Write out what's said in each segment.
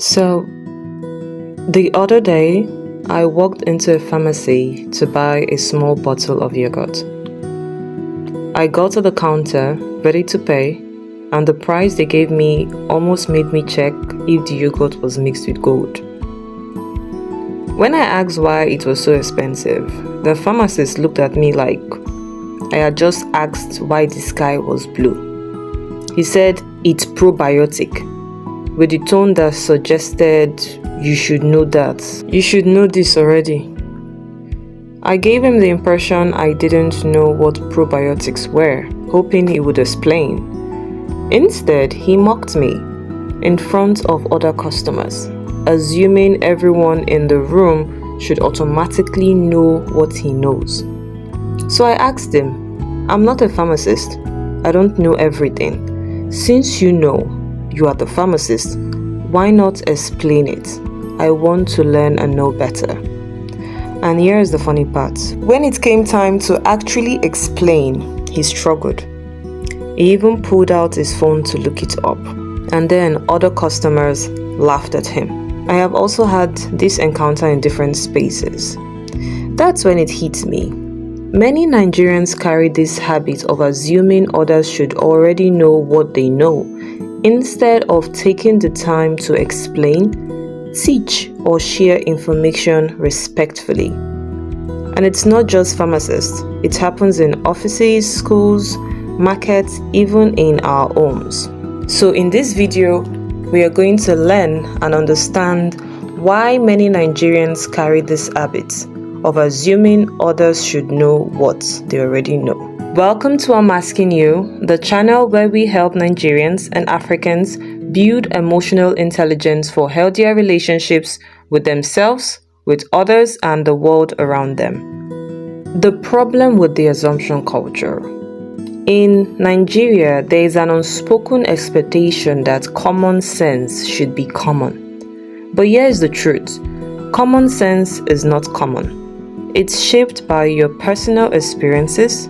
So, the other day, I walked into a pharmacy to buy a small bottle of yogurt. I got to the counter, ready to pay, and the price they gave me almost made me check if the yogurt was mixed with gold. When I asked why it was so expensive, the pharmacist looked at me like I had just asked why the sky was blue. He said, "It's probiotic," with the tone that suggested you should know that. You should know this already. I gave him the impression I didn't know what probiotics were, hoping he would explain. Instead, he mocked me in front of other customers, assuming everyone in the room should automatically know what he knows. So I asked him, "I'm not a pharmacist. I don't know everything. Since you know, you are the pharmacist, why not explain it? I want to learn and know better." And here's the funny part. When it came time to actually explain, he struggled. He even pulled out his phone to look it up. And then other customers laughed at him. I have also had this encounter in different spaces. That's when it hit me. Many Nigerians carry this habit of assuming others should already know what they know, instead of taking the time to explain, teach, or share information respectfully. And it's not just pharmacists. It happens in offices, schools, markets, even in our homes. So in this video, we are going to learn and understand why many Nigerians carry this habit of assuming others should know what they already know. Welcome to I'm Asking You, the channel where we help Nigerians and Africans build emotional intelligence for healthier relationships with themselves, with others, and the world around them. The problem with the assumption culture. In Nigeria, there is an unspoken expectation that common sense should be common. But here is the truth. Common sense is not common. It's shaped by your personal experiences,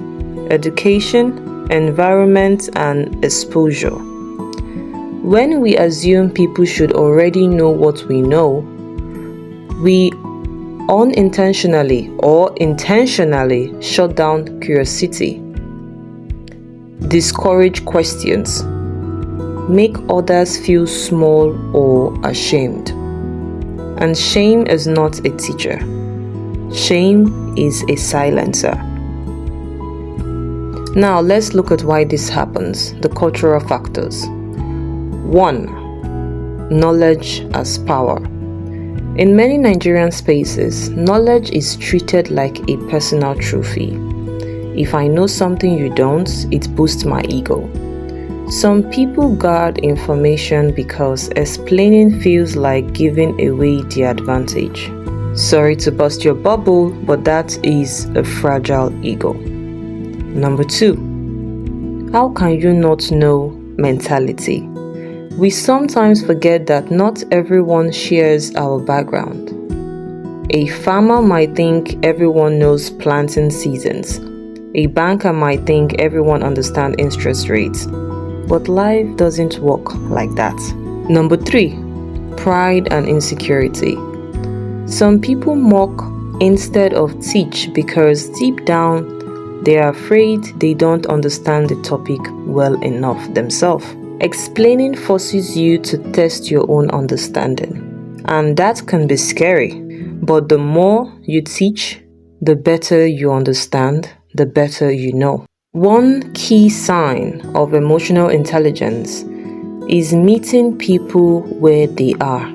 education, environment, and exposure. When we assume people should already know what we know, we unintentionally or intentionally shut down curiosity, discourage questions, make others feel small or ashamed. And shame is not a teacher. Shame is a silencer. Now let's look at why this happens, the cultural factors. 1. Knowledge as power. In many Nigerian spaces, knowledge is treated like a personal trophy. If I know something you don't, it boosts my ego. Some people guard information because explaining feels like giving away the advantage. Sorry to bust your bubble, but that is a fragile ego. Number 2. How can you not know mentality? We sometimes forget that not everyone shares our background. A farmer might think everyone knows planting seasons. A banker might think everyone understands interest rates. But life doesn't work like that. Number 3. Pride and insecurity. Some people mock instead of teach because deep down they are afraid they don't understand the topic well enough themselves. Explaining forces you to test your own understanding, and that can be scary. But the more you teach, the better you understand, the better you know. One key sign of emotional intelligence is meeting people where they are.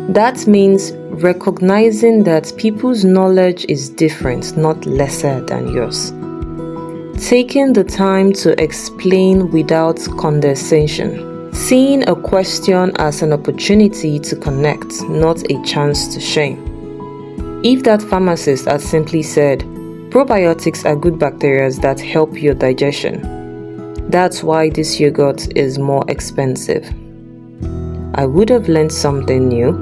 That means recognizing that people's knowledge is different, not lesser than yours. Taking the time to explain without condescension. Seeing a question as an opportunity to connect, not a chance to shame. If that pharmacist had simply said, "Probiotics are good bacteria that help your digestion. That's why this yogurt is more expensive," I would have learned something new,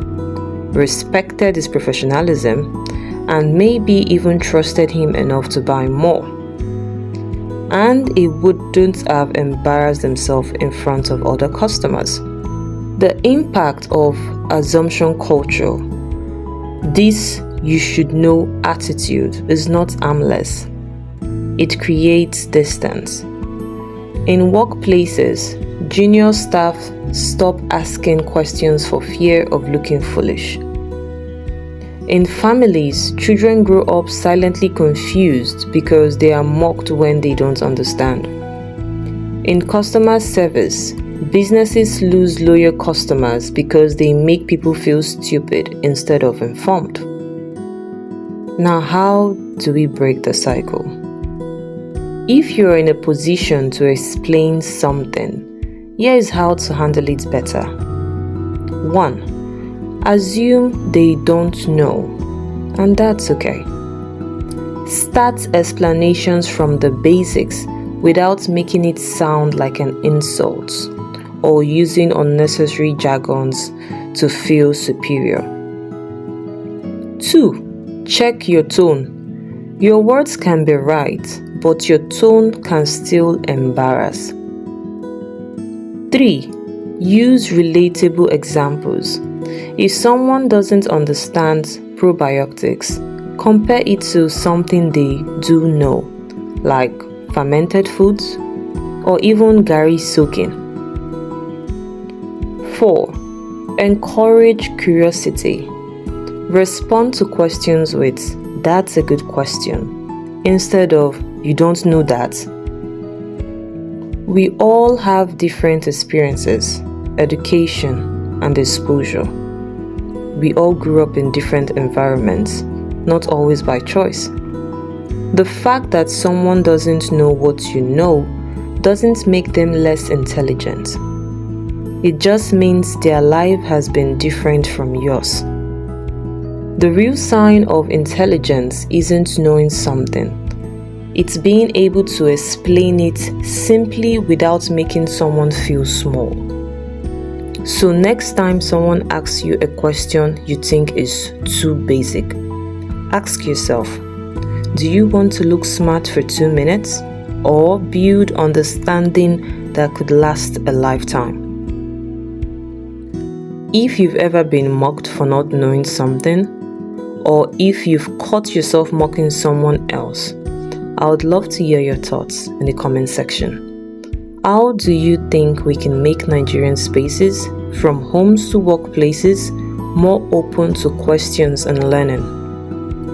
respected his professionalism, and maybe even trusted him enough to buy more. And he wouldn't have embarrassed himself in front of other customers. The impact of assumption culture. This "you should know" attitude is not harmless. It creates distance. In workplaces, junior staff stop asking questions for fear of looking foolish. In families, children grow up silently confused because they are mocked when they don't understand. In customer service, businesses lose loyal customers because they make people feel stupid instead of informed. Now, how do we break the cycle? If you're in a position to explain something, here is how to handle it better. 1. Assume they don't know, and that's okay. Start explanations from the basics without making it sound like an insult or using unnecessary jargons to feel superior. 2. Check your tone. Your words can be right, but your tone can still embarrass. 3. Use relatable examples. If someone doesn't understand probiotics, compare it to something they do know, like fermented foods or even Gary soaking. 4. Encourage curiosity. Respond to questions with "that's a good question" instead of "you don't know that." We all have different experiences, education, and exposure. We all grew up in different environments, not always by choice. The fact that someone doesn't know what you know doesn't make them less intelligent. It just means their life has been different from yours. The real sign of intelligence isn't knowing something. It's being able to explain it simply without making someone feel small. So next time someone asks you a question you think is too basic, ask yourself, do you want to look smart for 2 minutes or build understanding that could last a lifetime? If you've ever been mocked for not knowing something, or if you've caught yourself mocking someone else, I would love to hear your thoughts in the comment section. How do you think we can make Nigerian spaces, from homes to workplaces, more open to questions and learning?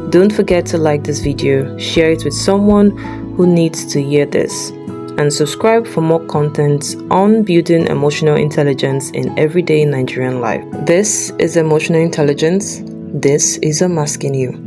Don't forget to like this video, share it with someone who needs to hear this, and subscribe for more content on building emotional intelligence in everyday Nigerian life. This is Emotional Intelligence. This is Unmasking You.